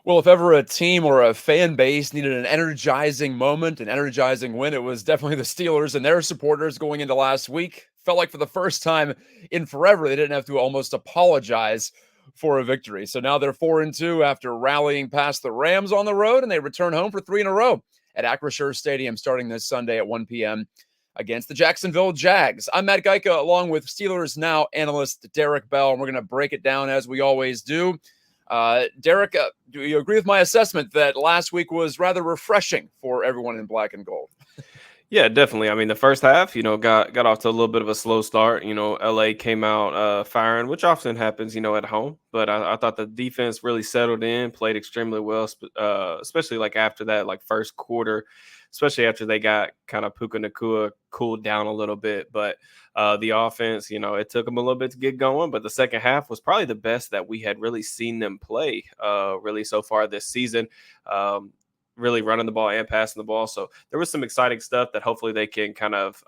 Well, if ever a team or a fan base needed an energizing moment, an energizing win, it was definitely the Steelers and their supporters going into last week. Felt like for the first time in forever, they didn't have to almost apologize for a victory. So now they're 4-2 after rallying past the Rams on the road, and they return home for 3 in a row at Acrisure Stadium starting this Sunday at 1 p.m. against the Jacksonville Jags. I'm Matt Gajtka along with Steelers Now analyst Derrick Bell, and we're going to break it down as we always do. Derrick, do you agree with my assessment that last week was rather refreshing for everyone in black and gold? Yeah, definitely. I mean, the first half, got off to a little bit of a slow start. LA came out firing, which often happens, at home. But I thought the defense really settled in, played extremely well, especially like after that, like first quarter, especially after they got kind of Puka Nakua cooled down a little bit. But the offense, it took them a little bit to get going. But the second half was probably the best that we had really seen them play, really so far this season. Really running the ball and passing the ball. So there was some exciting stuff that hopefully they can kind of,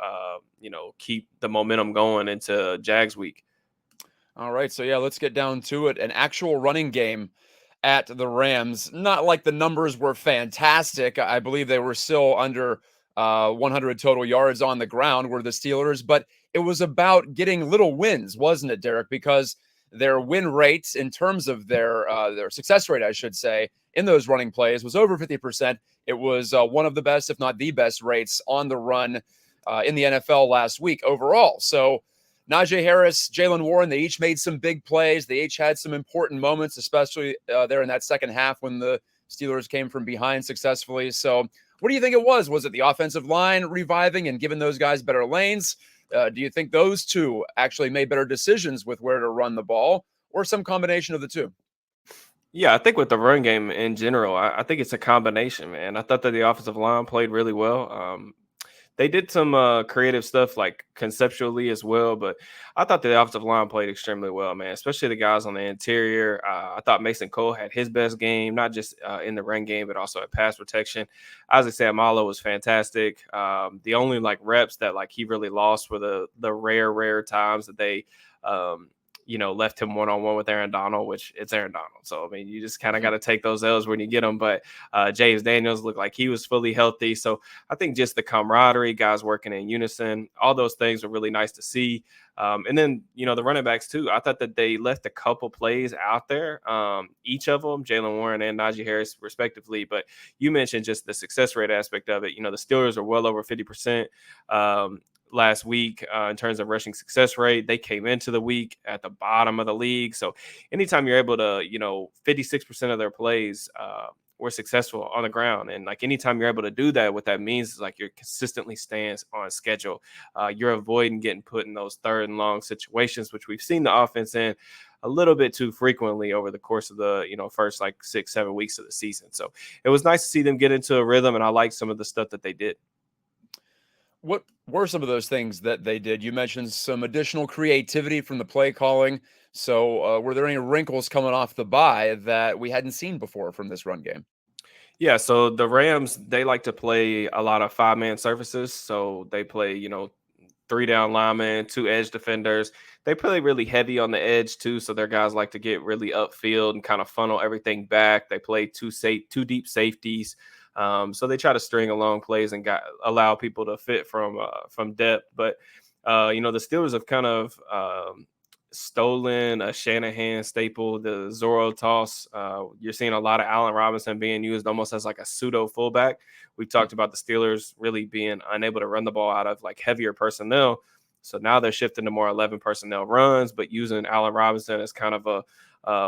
keep the momentum going into Jags week. All right, so yeah, let's get down to it. An actual running game at the Rams. Not like the numbers were fantastic. I believe they were still under 100 total yards on the ground, were the Steelers, but it was about getting little wins, wasn't it, Derrick? Because their win rates in terms of their success rate, I should say, in those running plays was over 50%. It was one of the best, if not the best, rates on the run in the NFL last week overall. So Najee Harris, Jalen Warren, they each made some big plays. They each had some important moments, especially there in that second half when the Steelers came from behind successfully. So what do you think it was? Was it the offensive line reviving and giving those guys better lanes? Do you think those two actually made better decisions with where to run the ball, or some combination of the two? Yeah, I think with the run game in general, I think it's a combination, man. I thought that the offensive line played really well. They did some creative stuff like conceptually as well, but I thought the offensive line played extremely well, man, especially the guys on the interior. I thought Mason Cole had his best game, not just in the run game, but also at pass protection. Isaac Seumalo was fantastic. The only like reps that like he really lost were the rare times that they left him one-on-one with Aaron Donald, which it's Aaron Donald. So, I mean, you just kind of got to take those L's when you get them. But James Daniels looked like he was fully healthy. So I think just the camaraderie, guys working in unison, all those things were really nice to see. And then, the running backs too. I thought that they left a couple plays out there, each of them, Jalen Warren and Najee Harris, respectively. But you mentioned just the success rate aspect of it. The Steelers are well over 50%. Last week in terms of rushing success rate. They came into the week at the bottom of the league. So anytime you're able to, 56% of their plays were successful on the ground. And like anytime you're able to do that, what that means is like you're consistently staying on schedule. You're avoiding getting put in those third and long situations, which we've seen the offense in a little bit too frequently over the course of the, first like 6-7 weeks of the season. So it was nice to see them get into a rhythm. And I like some of the stuff that they did. What were some of those things that they did? You mentioned some additional creativity from the play calling. So, were there any wrinkles coming off the bye that we hadn't seen before from this run game? Yeah, so the Rams, they like to play a lot of five-man surfaces. So they play, three down linemen, two edge defenders. They play really heavy on the edge too. So their guys like to get really upfield and kind of funnel everything back. They play two deep safeties. So they try to string along plays and allow people to fit from depth. But the Steelers have kind of stolen a Shanahan staple, the Zorro toss. You're seeing a lot of Allen Robinson being used almost as like a pseudo fullback. We've talked about the Steelers really being unable to run the ball out of like heavier personnel. So now they're shifting to more 11 personnel runs, but using Allen Robinson as kind of a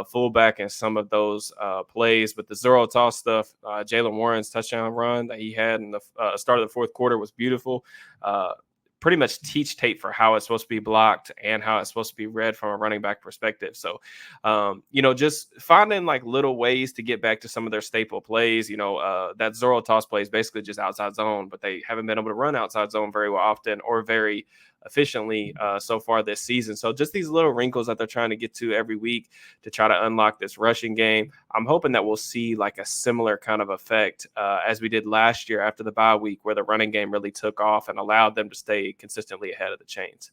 fullback in some of those plays. But the Zorro toss stuff, Jalen Warren's touchdown run that he had in the start of the fourth quarter was beautiful. Pretty much teach tape for how it's supposed to be blocked and how it's supposed to be read from a running back perspective. So, just finding like little ways to get back to some of their staple plays. That Zorro toss play is basically just outside zone, but they haven't been able to run outside zone very often or very efficiently so far this season. So just these little wrinkles that they're trying to get to every week to try to unlock this rushing game. I'm hoping that we'll see like a similar kind of effect as we did last year after the bye week, where the running game really took off and allowed them to stay consistently ahead of the chains.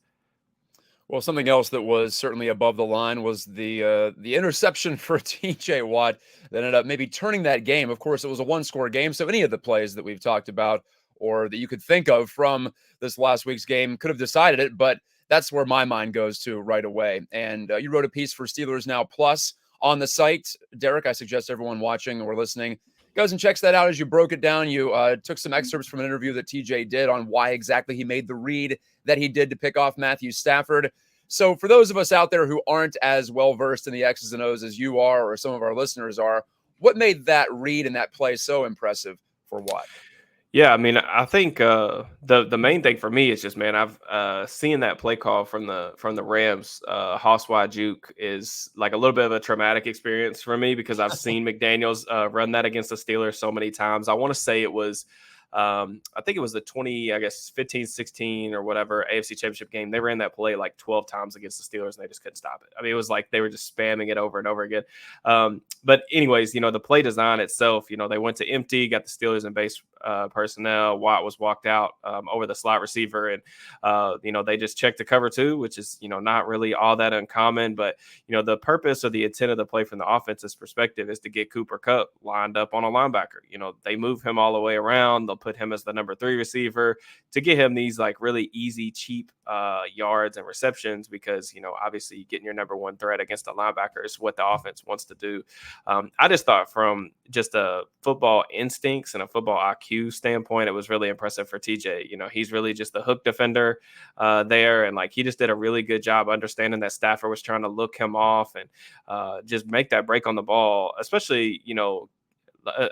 Well, something else that was certainly above the line was the interception for T.J. Watt that ended up maybe turning that game. Of course, it was a one-score game, so any of the plays that we've talked about or that you could think of from this last week's game could have decided it. But that's where my mind goes to right away. And you wrote a piece for Steelers Now Plus on the site, Derrick. I suggest everyone watching or listening goes and checks that out. As you broke it down, you took some excerpts from an interview that TJ did on why exactly he made the read that he did to pick off Matthew Stafford. So for those of us out there who aren't as well versed in the X's and O's as you are or some of our listeners are, what made that read and that play so impressive for Watt? Yeah, I mean, I think the main thing for me is just, man, I've seen that play call from the Rams. Hoss wide juke is like a little bit of a traumatic experience for me because I've seen McDaniels run that against the Steelers so many times. I want to say it was, I think it was the 15-16 or whatever AFC Championship game. They ran that play like 12 times against the Steelers and they just couldn't stop it. I mean, it was like they were just spamming it over and over again. But anyways, the play design itself, they went to empty, got the Steelers in base personnel. Watt was walked out over the slot receiver, and they just checked the cover two, which is not really all that uncommon. But the purpose or the intent of the play from the offense's perspective is to get Cooper Kupp lined up on a linebacker. They move him all the way around. They'll put him as the number 3 receiver to get him these like really easy, cheap yards and receptions because obviously getting your number 1 threat against a linebacker is what the offense wants to do. I just thought from just a football instincts and a football IQ standpoint, it was really impressive for TJ. He's really just the hook defender there. And like, he just did a really good job understanding that Stafford was trying to look him off and just make that break on the ball, especially,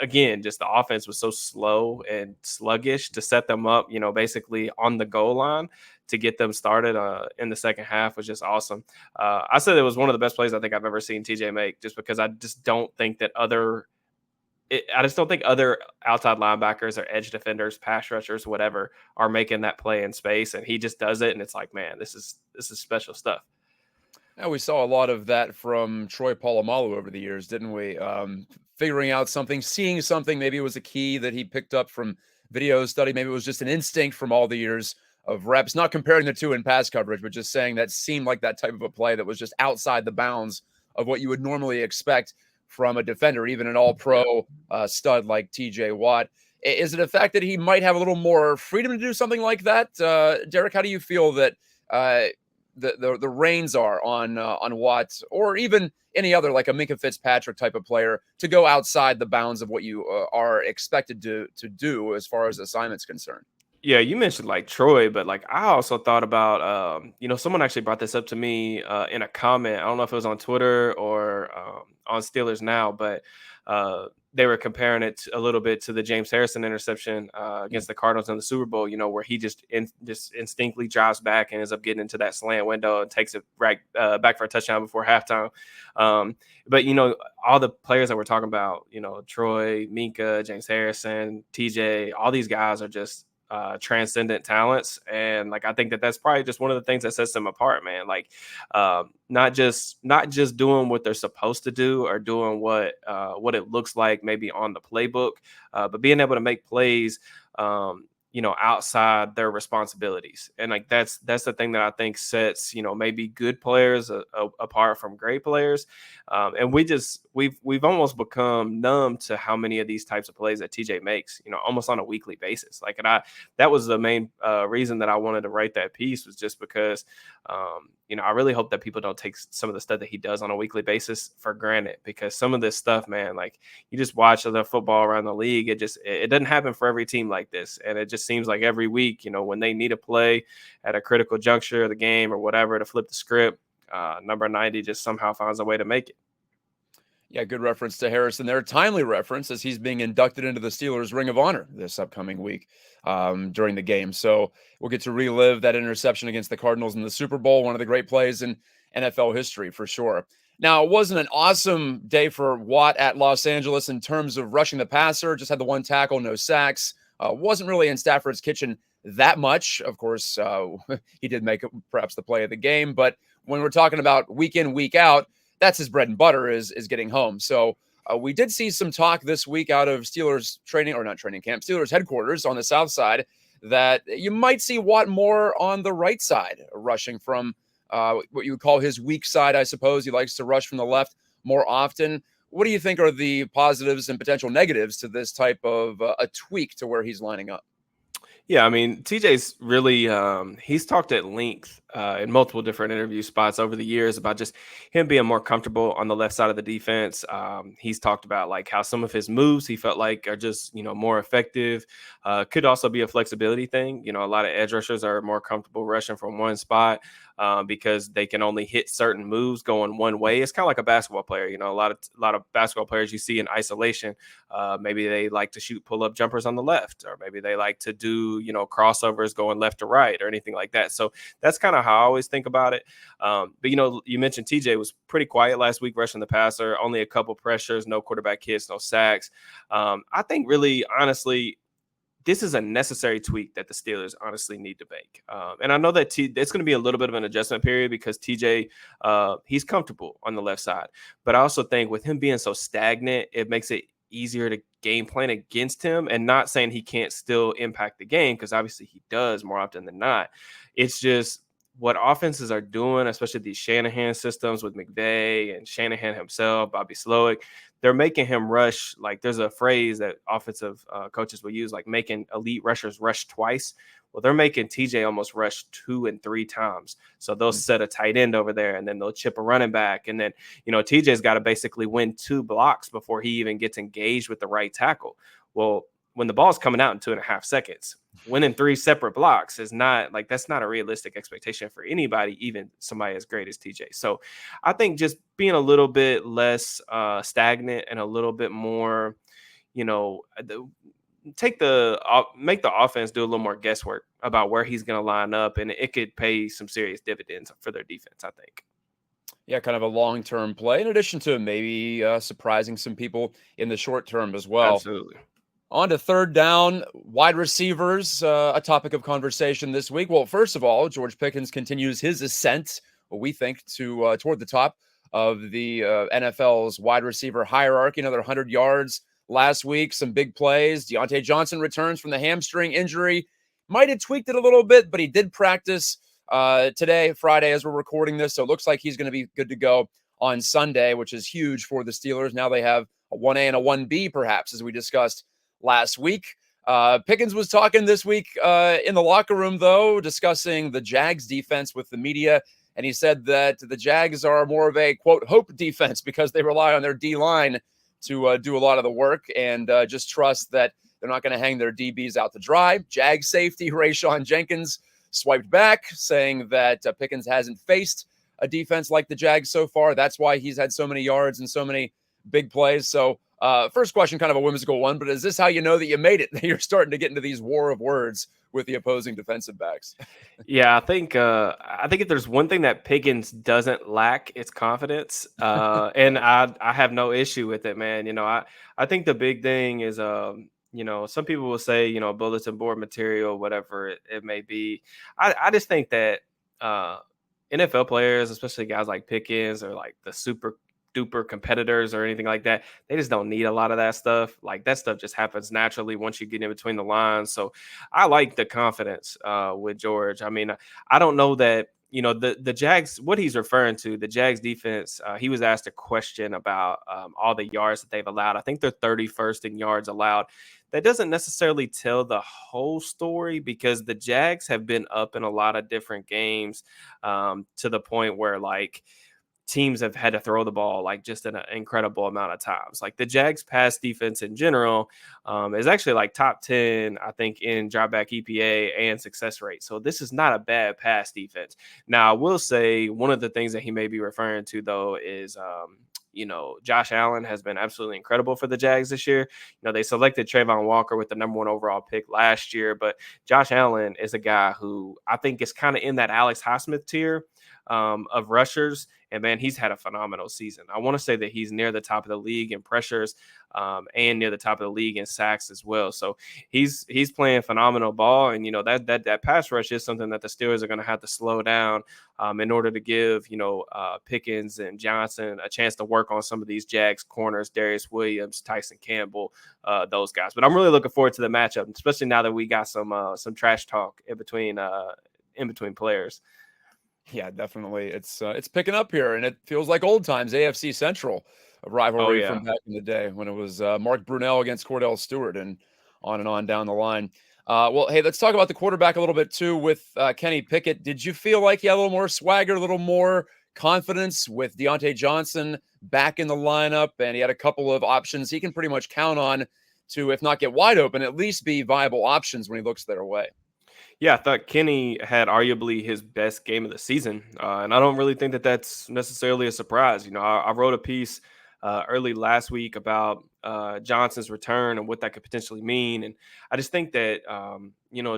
again, just the offense was so slow and sluggish to set them up, basically on the goal line to get them started in the second half was just awesome. I said it was one of the best plays I think I've ever seen TJ make, just because I just don't think that other outside linebackers or edge defenders, pass rushers, whatever, are making that play in space, and he just does it, and it's like, man, this is special stuff. Yeah, we saw a lot of that from Troy Polamalu over the years, didn't we? Figuring out something, seeing something. Maybe it was a key that he picked up from video study. Maybe it was just an instinct from all the years of reps. Not comparing the two in pass coverage, but just saying that seemed like that type of a play that was just outside the bounds of what you would normally expect from a defender, even an all-pro stud like T.J. Watt. Is it a fact that he might have a little more freedom to do something like that? Derrick, how do you feel that the reins are on Watt or even any other like a Minkah Fitzpatrick type of player to go outside the bounds of what you are expected to do as far as assignments concerned? Yeah, you mentioned like Troy, but like I also thought about, someone actually brought this up to me in a comment. I don't know if it was on Twitter or on Steelers Now, but they were comparing it a little bit to the James Harrison interception against the Cardinals in the Super Bowl, where he just instinctively drives back and ends up getting into that slant window and takes it right back for a touchdown before halftime. But, all the players that we're talking about, Troy, Minkah, James Harrison, TJ, all these guys are just transcendent talents, and like I think that's probably just one of the things that sets them apart, man. Like not just doing what they're supposed to do or doing what it looks like maybe on the playbook, but being able to make plays outside their responsibilities. And like that's the thing that I think sets maybe good players apart from great players. And we've almost become numb to how many of these types of plays that TJ makes, almost on a weekly basis. Like, and that was the main reason that I wanted to write that piece, was just because I really hope that people don't take some of the stuff that he does on a weekly basis for granted, because some of this stuff, man, like you just watch the football around the league. It doesn't happen for every team like this. And it just seems like every week, when they need a play at a critical juncture of the game or whatever to flip the script, number 90 just somehow finds a way to make it. Yeah, good reference to Harrison there. Timely reference, as he's being inducted into the Steelers Ring of Honor this upcoming week during the game. So we'll get to relive that interception against the Cardinals in the Super Bowl, one of the great plays in NFL history for sure. Now, it wasn't an awesome day for Watt at Los Angeles in terms of rushing the passer. Just had the 1 tackle, no sacks. Wasn't really in Stafford's kitchen that much. Of course, he did make perhaps the play of the game. But when we're talking about week in, week out, that's his bread and butter is getting home. So we did see some talk this week out of Steelers Steelers headquarters on the south side, that you might see Watt more on the right side, rushing from what you would call his weak side, I suppose. He likes to rush from the left more often. What do you think are the positives and potential negatives to this type of a tweak to where he's lining up? Yeah, I mean, TJ's really he's talked at length in multiple different interview spots over the years about just him being more comfortable on the left side of the defense. He's talked about like how some of his moves he felt like are just more effective. Could also be a flexibility thing. A lot of edge rushers are more comfortable rushing from one spot because they can only hit certain moves going one way. It's kind of like a basketball player. A lot of basketball players you see in isolation. Maybe they like to shoot pull-up jumpers on the left, or maybe they like to do crossovers going left to right or anything like that. So that's kind of how I always think about it. But you mentioned TJ was pretty quiet last week rushing the passer, only a couple pressures, no quarterback hits, no sacks. I think really, honestly, this is a necessary tweak that the Steelers honestly need to make. And I know that it's going to be a little bit of an adjustment period because TJ, he's comfortable on the left side. But I also think with him being so stagnant, it makes it easier to game plan against him, and not saying he can't still impact the game, because obviously he does more often than not. It's just what offenses are doing, especially these Shanahan systems with McVay and Shanahan himself, Bobby Slowick, they're making him rush. Like there's a phrase that offensive coaches will use, like making elite rushers rush twice. Well, they're making TJ almost rush 2 and 3 times. So they'll set a tight end over there, and then they'll chip a running back. And then, TJ's got to basically win 2 blocks before he even gets engaged with the right tackle. Well, when the ball's coming out in 2.5 seconds, winning 3 separate blocks is not like, that's not a realistic expectation for anybody, even somebody as great as TJ. So I think just being a little bit less stagnant and a little bit more, make the offense do a little more guesswork about where he's going to line up, and it could pay some serious dividends for their defense, I think. Yeah, kind of a long-term play, in addition to maybe surprising some people in the short term as well. Absolutely. On to third down, wide receivers, a topic of conversation this week. Well, first of all, George Pickens continues his ascent, what we think, to toward the top of the NFL's wide receiver hierarchy. Another 100 yards last week, some big plays. Deontay Johnson returns from the hamstring injury. Might have tweaked it a little bit, but he did practice today, Friday, as we're recording this. So it looks like he's going to be good to go on Sunday, which is huge for the Steelers. Now they have a 1A and a 1B, perhaps, as we discussed last week. Pickens was talking this week in the locker room, though, discussing the Jags defense with the media. And he said that the Jags are more of a, quote, hope defense because they rely on their D-line to do a lot of the work, and just trust that they're not going to hang their DBs out to dry. Jag safety Rayshon Jenkins swiped back, saying that Pickens hasn't faced a defense like the Jags so far. That's why he's had so many yards and so many big plays. So first question, kind of a whimsical one, but is this how you know that you made it? You're starting to get into these war of words with the opposing defensive backs. Yeah, I think if there's one thing that Pickens doesn't lack, it's confidence. And I have no issue with it, man. I think the big thing is some people will say, bulletin board material, whatever it may be. I just think that NFL players, especially guys like Pickens or like the super duper competitors or anything like that, they just don't need a lot of that stuff. Like that stuff just happens naturally once you get in between the lines. So I like the confidence with George. I mean, I don't know that, the Jags, what he's referring to, the Jags defense, he was asked a question about all the yards that they've allowed. I think they're 31st in yards allowed. That doesn't necessarily tell the whole story, because the Jags have been up in a lot of different games to the point where like teams have had to throw the ball like just an incredible amount of times. Like the Jags pass defense in general is actually like top 10, I think, in dropback EPA and success rate. So this is not a bad pass defense. Now, I will say one of the things that he may be referring to, though, is Josh Allen has been absolutely incredible for the Jags this year. They selected Trayvon Walker with the number 1 overall pick last year, but Josh Allen is a guy who I think is kind of in that Alex Highsmith tier of rushers. And man, he's had a phenomenal season. I want to say that he's near the top of the league in pressures and near the top of the league in sacks as well. So he's playing phenomenal ball. And, that pass rush is something that the Steelers are going to have to slow down in order to give, Pickens and Johnson a chance to work on some of these Jags corners, Darius Williams, Tyson Campbell, those guys. But I'm really looking forward to the matchup, especially now that we got some trash talk in between players. Yeah, definitely. It's picking up here, and it feels like old times. AFC Central, a Oh rivalry from yeah. back in the day when it was Mark Brunell against Cordell Stewart, and on down the line. Well, hey, let's talk about the quarterback a little bit too with Kenny Pickett. Did you feel like he had a little more swagger, a little more confidence with Deontay Johnson back in the lineup, and he had a couple of options he can pretty much count on to, if not get wide open, at least be viable options when he looks their way? Yeah, I thought Kenny had arguably his best game of the season, and I don't really think that that's necessarily a surprise. I wrote a piece early last week about Johnson's return and what that could potentially mean, and I just think that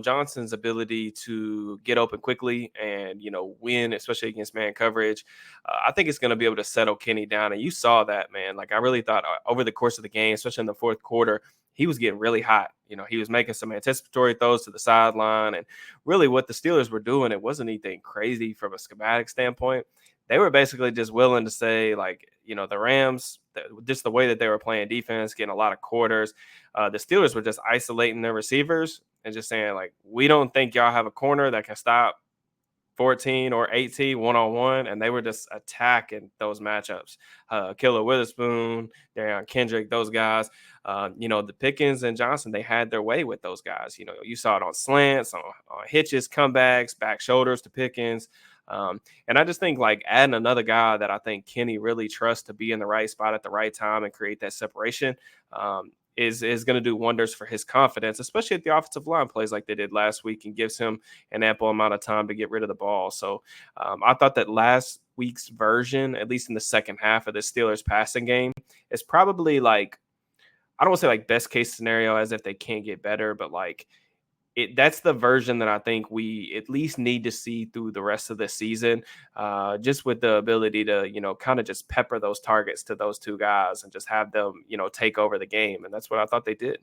Johnson's ability to get open quickly and win, especially against man coverage, I think it's going to be able to settle Kenny down, and you saw that, man. Like I really thought over the course of the game, especially in the fourth quarter, he was getting really hot. He was making some anticipatory throws to the sideline. And really what the Steelers were doing, it wasn't anything crazy from a schematic standpoint. They were basically just willing to say, like, the Rams, just the way that they were playing defense, getting a lot of quarters. The Steelers were just isolating their receivers and just saying, like, we don't think y'all have a corner that can stop 14 or 18 one-on-one, and they were just attacking those matchups. Killer Witherspoon, Darion Kendrick, those guys. The Pickens and Johnson, they had their way with those guys. You saw it on slants, on hitches, comebacks, back shoulders to Pickens. And I just think like adding another guy that I think Kenny really trusts to be in the right spot at the right time and create that separation. Is going to do wonders for his confidence, especially if the offensive line plays like they did last week and gives him an ample amount of time to get rid of the ball. So I thought that last week's version, at least in the second half of the Steelers passing game, is probably like, I don't want to say like best case scenario as if they can't get better, but like that's the version that I think we at least need to see through the rest of the season, just with the ability to, kind of just pepper those targets to those two guys and just have them, take over the game. And that's what I thought they did.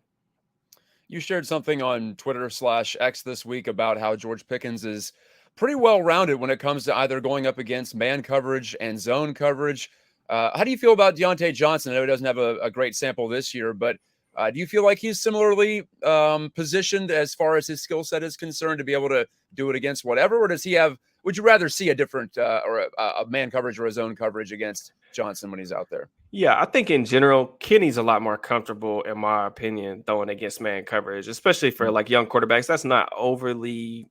You shared something on Twitter/X this week about how George Pickens is pretty well rounded when it comes to either going up against man coverage and zone coverage. How do you feel about Deontay Johnson? I know he doesn't have a great sample this year, but do you feel like he's similarly positioned as far as his skill set is concerned to be able to do it against whatever? Or does he have, would you rather see a different or a man coverage or a zone coverage against Johnson when he's out there? Yeah, I think in general, Kenny's a lot more comfortable, in my opinion, throwing against man coverage, especially for like young quarterbacks. That's not overly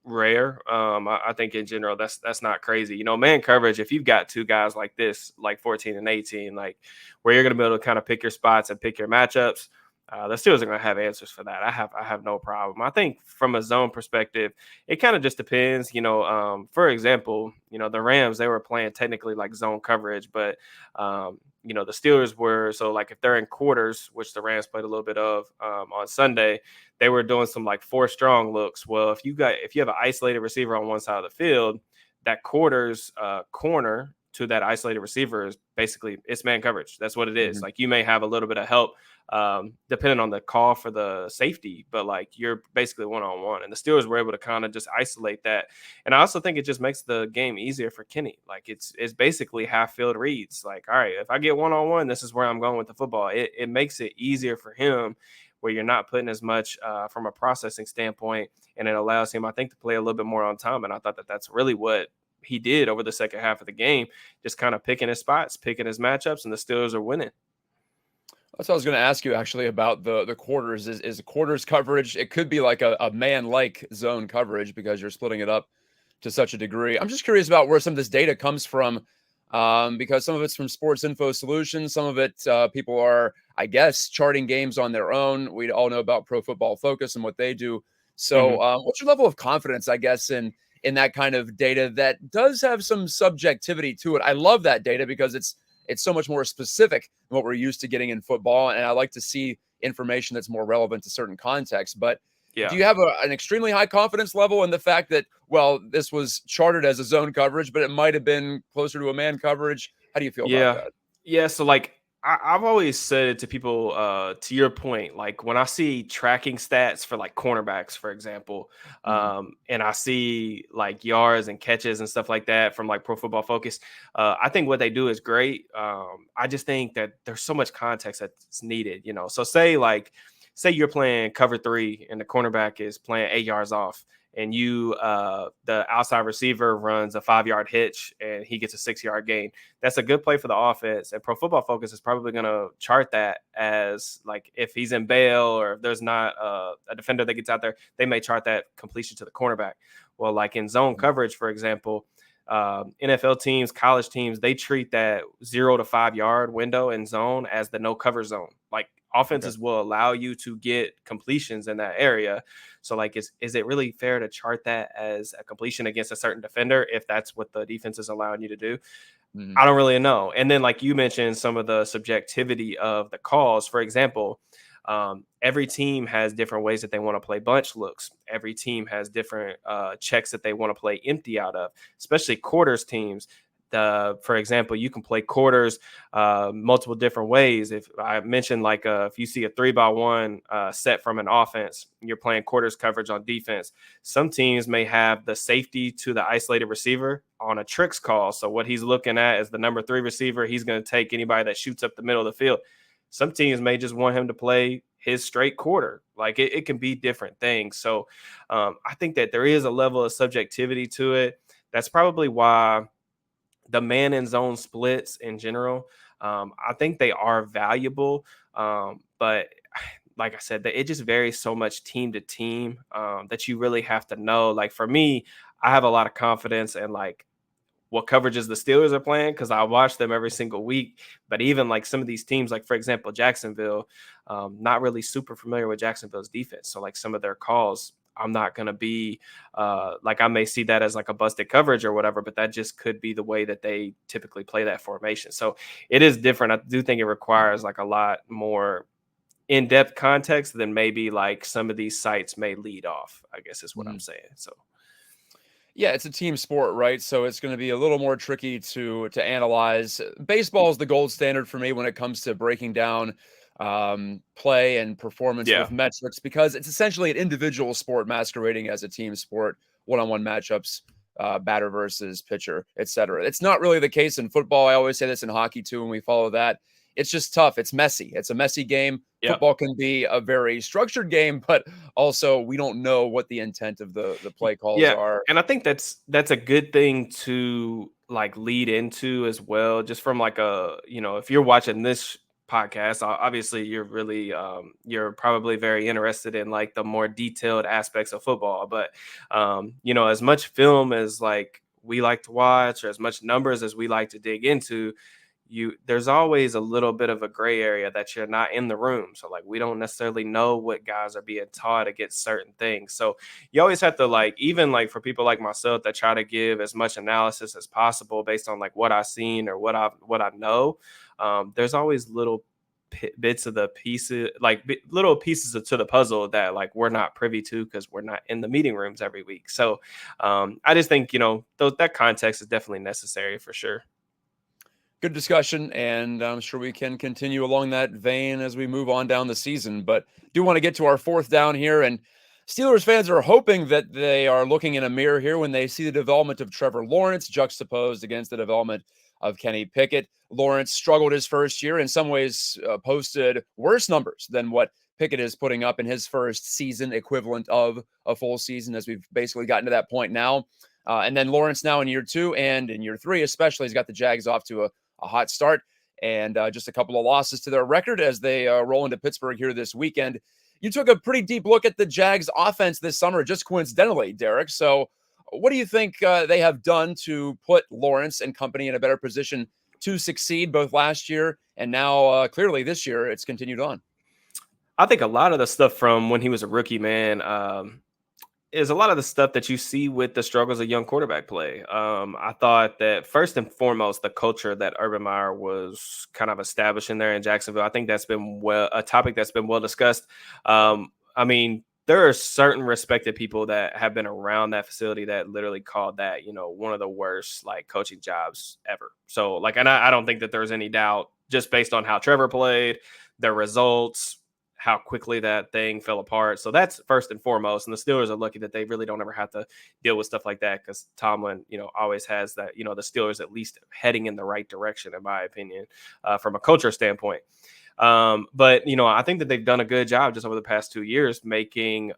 rare. I think in general that's not crazy. Man coverage, if you've got two guys like this, like 14 and 18, like where you're gonna be able to kind of pick your spots and pick your matchups, the Steelers are gonna have answers for that. I have no problem. I think from a zone perspective, it kind of just depends. For example, the Rams, they were playing technically like zone coverage, but the Steelers were, so like if they're in quarters, which the Rams played a little bit of on Sunday, they were doing some like 4 strong looks. Well, if you have an isolated receiver on one side of the field, that quarters corner to that isolated receiver is basically, it's man coverage. That's what it is. Mhm. Like you may have a little bit of help depending on the call for the safety, but like you're basically one-on-one, and the Steelers were able to kind of just isolate that. And I also think it just makes the game easier for Kenny. Like it's basically half field reads. Like, all right, if I get one-on-one, this is where I'm going with the football. It makes it easier for him, where you're not putting as much from a processing standpoint, and it allows him, I think, to play a little bit more on time. And I thought that that's really what he did over the second half of the game, just kind of picking his spots, picking his matchups, and the Steelers are winning. That's what I was going to ask you actually about the quarters. Is quarters coverage? It could be like a man like zone coverage because you're splitting it up to such a degree. I'm just curious about where some of this data comes from, because some of it's from Sports Info Solutions. Some of it people are, I guess, charting games on their own. We all know about Pro Football Focus and what they do. So, Mhm. what's your level of confidence, I guess, in that kind of data that does have some subjectivity to it? I love that data because it's so much more specific than what we're used to getting in football. And I like to see information that's more relevant to certain contexts. But do Yeah. you have an extremely high confidence level in the fact that, well, this was charted as a zone coverage, but it might have been closer to a man coverage? How do you feel about Yeah. that? Yeah. So like I've always said to people, to your point, like when I see tracking stats for like cornerbacks, for example, Mhm. and I see like yards and catches and stuff like that from like Pro Football Focus, I think what they do is great. I just think that there's so much context that's needed. So say you're playing cover 3 and the cornerback is playing 8 yards off, and the outside receiver runs a 5-yard hitch and he gets a 6-yard gain. That's a good play for the offense. And Pro Football Focus is probably going to chart that as like if he's in bail or if there's not a defender that gets out there, they may chart that completion to the cornerback. Well, like in zone coverage, for example, NFL teams, college teams, they treat that 0 to 5 yard window in zone as the no cover zone. Like offenses will allow you to get completions in that area. So like, is it really fair to chart that as a completion against a certain defender if that's what the defense is allowing you to do? Mm-hmm. I don't really know. And then like you mentioned, some of the subjectivity of the calls, for example, every team has different ways that they want to play bunch looks. Every team has different checks that they want to play empty out of, especially quarters teams. For example, you can play quarters multiple different ways. If I mentioned like if you see a 3-by-1 set from an offense, you're playing quarters coverage on defense. Some teams may have the safety to the isolated receiver on a tricks call. So what he's looking at is the number 3 receiver. He's going to take anybody that shoots up the middle of the field. Some teams may just want him to play his straight quarter. Like it can be different things. So I think that there is a level of subjectivity to it. That's probably why the man and zone splits in general, I think they are valuable. But like I said, it just varies so much team to team that you really have to know. Like for me, I have a lot of confidence in like what coverages the Steelers are playing because I watch them every single week. But even like some of these teams, like for example, Jacksonville, not really super familiar with Jacksonville's defense. So like some of their calls, I'm not going to be like I may see that as like a busted coverage or whatever, but that just could be the way that they typically play that formation. So it is different. I do think it requires like a lot more in-depth context than maybe like some of these sites may lead off, I guess is what I'm saying. So. Yeah, it's a team sport, right? So it's going to be a little more tricky to analyze. Baseball is the gold standard for me when it comes to breaking down play and performance with metrics because it's essentially an individual sport masquerading as a team sport, one-on-one matchups, batter versus pitcher, etc. It's not really the case in football. I always say this in hockey too, and we follow that. It's just tough. It's messy. It's a messy game. Yep. Football can be a very structured game, but also we don't know what the intent of the play calls are. And I think that's a good thing to like lead into as well. Just from like if you're watching this podcast, obviously you're really you're probably very interested in like the more detailed aspects of football. But as much film as like we like to watch or as much numbers as we like to dig into, there's always a little bit of a gray area that you're not in the room. So like we don't necessarily know what guys are being taught against certain things. So you always have to like, even like for people like myself that try to give as much analysis as possible based on like what I've seen or what I know, there's always little bits of the pieces, like little pieces to the puzzle that like we're not privy to because we're not in the meeting rooms every week. So I just think, that context is definitely necessary for sure. Good discussion, and I'm sure we can continue along that vein as we move on down the season. But do want to get to our fourth down here, and Steelers fans are hoping that they are looking in a mirror here when they see the development of Trevor Lawrence juxtaposed against the development of Kenny Pickett. Lawrence struggled his first year, in some ways posted worse numbers than what Pickett is putting up in his first season equivalent of a full season, as we've basically gotten to that point now. And then Lawrence now in year 2 and in year 3 especially, he's got the Jags off to a hot start and just a couple of losses to their record as they roll into Pittsburgh here this weekend. You took a pretty deep look at the Jags offense this summer, just coincidentally, Derrick. So what do you think they have done to put Lawrence and company in a better position to succeed both last year and now clearly this year it's continued on? I think a lot of the stuff from when he was a rookie, man, is a lot of the stuff that you see with the struggles of young quarterback play. I thought that first and foremost, the culture that Urban Meyer was kind of establishing there in Jacksonville, I think that's been a topic that's been well discussed. I mean, there are certain respected people that have been around that facility that literally called that, one of the worst like coaching jobs ever. So like, and I don't think that there's any doubt just based on how Trevor played, their results, how quickly that thing fell apart. So that's first and foremost. And the Steelers are lucky that they really don't ever have to deal with stuff like that because Tomlin, always has that, the Steelers at least heading in the right direction, in my opinion, from a culture standpoint. But, I think that they've done a good job just over the past 2 years making,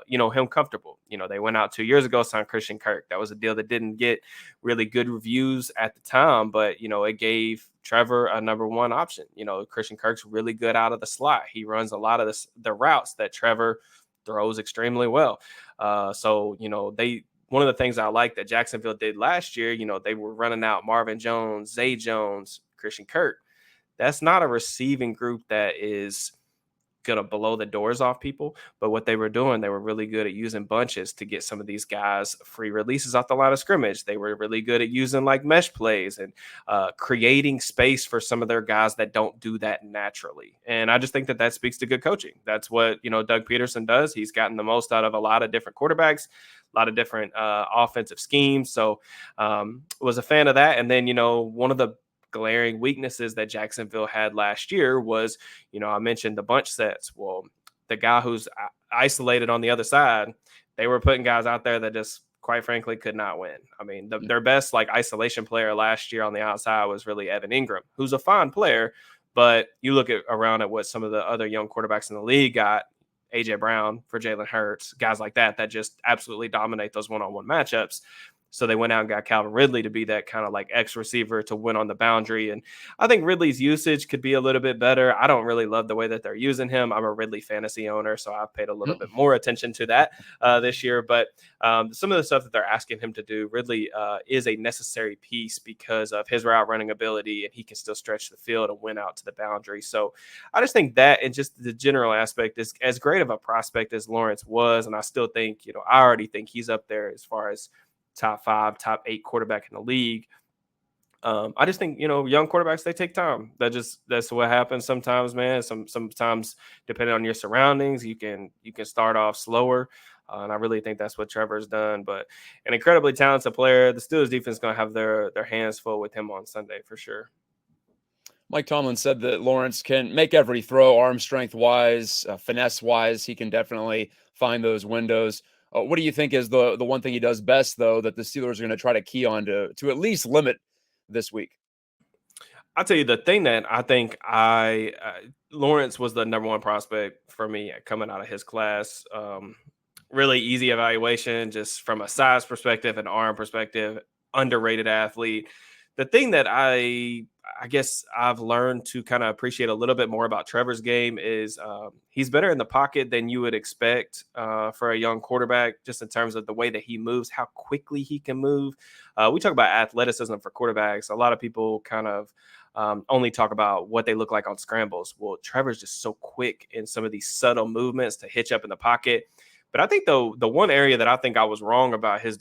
him comfortable. They went out 2 years ago, signed Christian Kirk. That was a deal that didn't get really good reviews at the time, but, it gave Trevor a number one option. Christian Kirk's really good out of the slot. He runs a lot of the routes that Trevor throws extremely well. So, one of the things I like that Jacksonville did last year, they were running out Marvin Jones, Zay Jones, Christian Kirk. That's not a receiving group that is going to blow the doors off people. But what they were doing, they were really good at using bunches to get some of these guys free releases off the line of scrimmage. They were really good at using like mesh plays and creating space for some of their guys that don't do that naturally. And I just think that speaks to good coaching. That's what, Doug Peterson does. He's gotten the most out of a lot of different quarterbacks, a lot of different offensive schemes. So was a fan of that. And then, one of the glaring weaknesses that Jacksonville had last year was, I mentioned the bunch sets. Well, the guy who's isolated on the other side, they were putting guys out there that just, quite frankly, could not win. I mean, their best like isolation player last year on the outside was really Evan Ingram, who's a fine player, but you look around at what some of the other young quarterbacks in the league got, AJ Brown for Jalen Hurts, guys like that just absolutely dominate those one-on-one matchups. So they went out and got Calvin Ridley to be that kind of like X receiver to win on the boundary. And I think Ridley's usage could be a little bit better. I don't really love the way that they're using him. I'm a Ridley fantasy owner, so I've paid a little bit more attention to that this year. But some of the stuff that they're asking him to do, Ridley is a necessary piece because of his route running ability, and he can still stretch the field and win out to the boundary. So I just think that, and just the general aspect, is as great of a prospect as Lawrence was. And I still think, I already think he's up there as far as top 5, top 8 quarterback in the league. I just think, young quarterbacks, they take time. That's what happens sometimes, man. Sometimes depending on your surroundings, you can start off slower. And I really think that's what Trevor's done, but an incredibly talented player. The Steelers defense is going to have their hands full with him on Sunday for sure. Mike Tomlin said that Lawrence can make every throw, arm strength wise, finesse wise. He can definitely find those windows. What do you think is the one thing he does best, though, that the Steelers are going to try to key on to at least limit this week? I'll tell you the thing that I think Lawrence was the number one prospect for me coming out of his class. Really easy evaluation, just from a size perspective and arm perspective, underrated athlete. The thing that I guess I've learned to kind of appreciate a little bit more about Trevor's game is he's better in the pocket than you would expect for a young quarterback, just in terms of the way that he moves, how quickly he can move. We talk about athleticism for quarterbacks. A lot of people kind of only talk about what they look like on scrambles. Well, Trevor's just so quick in some of these subtle movements to hitch up in the pocket. But I think, though, the one area that I think I was wrong about his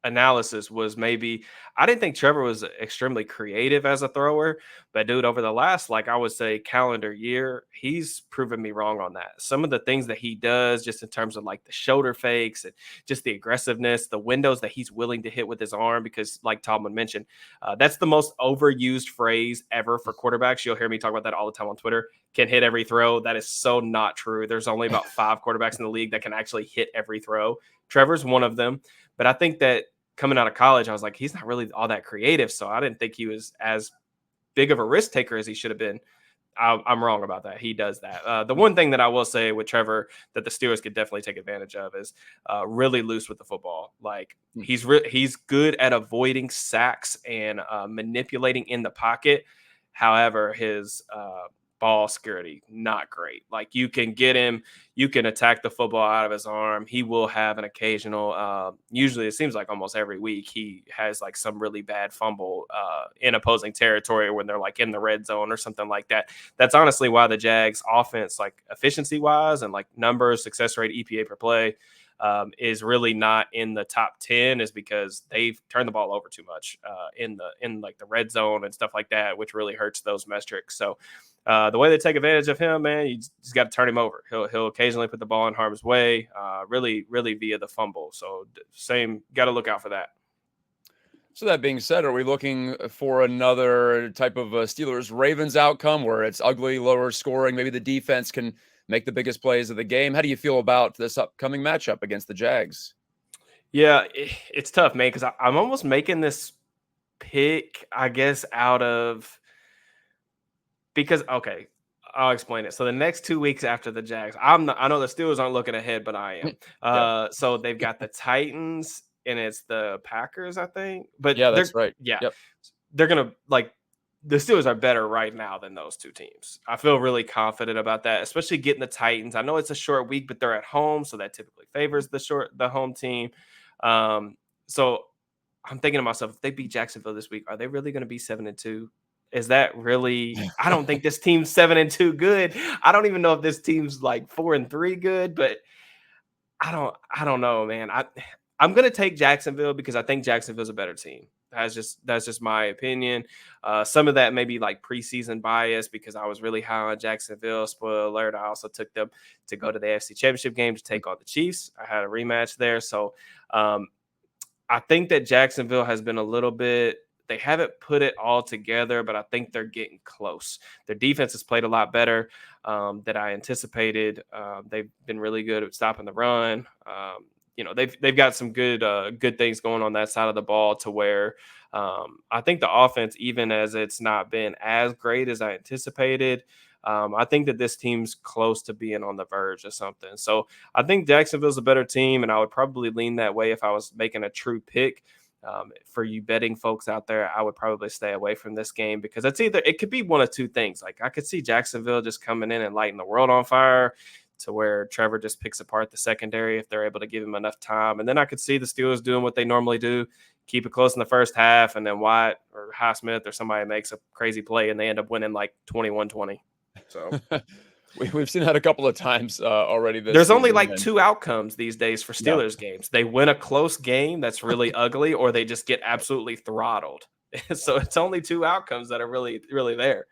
analysis was maybe I didn't think Trevor was extremely creative as a thrower, but dude, over the last, like I would say, calendar year, he's proven me wrong on that. Some of the things that he does, just in terms of like the shoulder fakes and just the aggressiveness, the windows that he's willing to hit with his arm, because like Tomlin mentioned, that's the most overused phrase ever for quarterbacks. You'll hear me talk about that all the time on Twitter. Can hit every throw. That is so not true. There's only about 5 quarterbacks in the league that can actually hit every throw. Trevor's one of them. But I think that coming out of college, I was like, he's not really all that creative. So I didn't think he was as big of a risk taker as he should have been. I'm wrong about that. He does that. The one thing that I will say with Trevor that the Steelers could definitely take advantage of is really loose with the football. Like he's good at avoiding sacks and manipulating in the pocket. However, his ball security, not great. Like you can get him, you can attack the football out of his arm. He will have an occasional, usually it seems like almost every week, he has like some really bad fumble in opposing territory when they're like in the red zone or something like that. That's honestly why the Jags offense, like efficiency wise and like numbers, success rate, EPA per play, is really not in the top 10, is because they've turned the ball over too much in like the red zone and stuff like that, which really hurts those metrics. So the way they take advantage of him, man, you just got to turn him over. He'll occasionally put the ball in harm's way, really via the fumble. So got to look out for that. So that being said, are we looking for another type of Steelers-Ravens outcome where it's ugly, lower scoring? Maybe the defense can make the biggest plays of the game. How do you feel about this upcoming matchup against the Jags? Yeah, it's tough, man, because I'm almost making this pick, I guess, because okay, I'll explain it. So the next 2 weeks after the Jags, I know the Steelers aren't looking ahead, but I am. Yeah. So they've got the Titans and it's the Packers, I think. But Yeah, that's right. yeah, Yep. they're gonna like the Steelers are better right now than those two teams. I feel really confident about that, especially getting the Titans. I know it's a short week, but they're at home, so that typically favors the home team. So I'm thinking to myself, if they beat Jacksonville this week, are they really going to be 7-2? Is that really? I don't think this team's 7-2 good. I don't even know if this team's like 4-3 good, but I don't know, man. I'm gonna take Jacksonville because I think Jacksonville's a better team. That's just my opinion. Some of that may be like preseason bias because I was really high on Jacksonville. Spoiler alert, I also took them to go to the AFC Championship game to take on the Chiefs. I had a rematch there. So I think that Jacksonville has been a little bit, they haven't put it all together, but I think they're getting close. Their defense has played a lot better than I anticipated. They've been really good at stopping the run. They've got some good things going on that side of the ball to where I think the offense, even as it's not been as great as I anticipated, I think that this team's close to being on the verge of something. So I think Jacksonville's a better team, and I would probably lean that way if I was making a true pick. For you betting folks out there, I would probably stay away from this game because it could be one of two things. Like I could see Jacksonville just coming in and lighting the world on fire to where Trevor just picks apart the secondary if they're able to give him enough time. And then I could see the Steelers doing what they normally do, keep it close in the first half, and then Wyatt or Highsmith or somebody makes a crazy play and they end up winning like 21-20. So We've seen that a couple of times already this there's only season, like and two outcomes these days for yeah. Steelers games. They win a close game that's really ugly, or they just get absolutely throttled. So it's only two outcomes that are really, really there.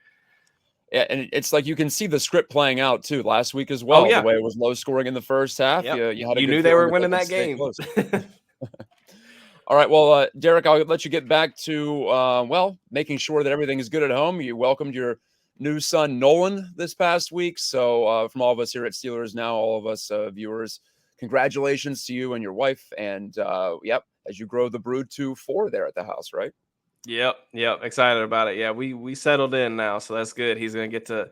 Yeah, and it's like you can see the script playing out too last week as Oh well. The yeah. way it was low scoring in the first half, Yep. you had a You good knew they feeling were that winning could that stay game. close. All right, well, Derek, I'll let you get back to making sure that everything is good at home. You welcomed your new son Nolan this past week, so from all of us here at Steelers Now, all of us viewers, congratulations to you and your wife, and as you grow the brood to 4 there at the house, right? Yep. Excited about it. Yeah, we settled in now, so that's good. He's gonna get to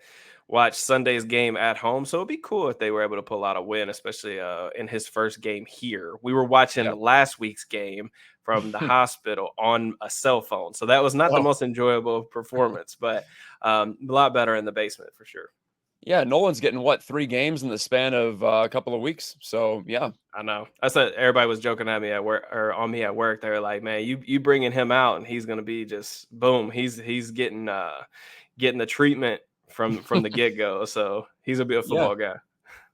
watch Sunday's game at home, so it'd be cool if they were able to pull out a win, especially in his first game here. We were watching Yeah. last week's game from the hospital on a cell phone, so that was not the Oh. most enjoyable performance, but a lot better in the basement for sure. Yeah, Nolan's getting 3 games in the span of a couple of weeks. So yeah, I know. I said everybody was joking at me at work or on me at work. They were like, "Man, you bringing him out, and he's gonna be just boom. He's getting the treatment from the get go. So he's gonna be a yeah, football guy."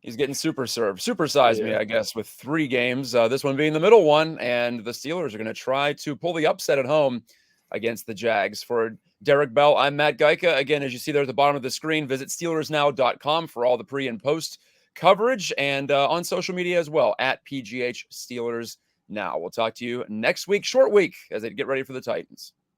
he's getting supersized me, Yeah. I guess, with 3 games. This one being the middle one, and the Steelers are going to try to pull the upset at home against the Jags. For Derrick Bell, I'm Matt Gajtka. Again, as you see there at the bottom of the screen, visit SteelersNow.com for all the pre and post coverage, and on social media as well at PGH Steelers Now. We'll talk to you next week, short week, as they get ready for the Titans.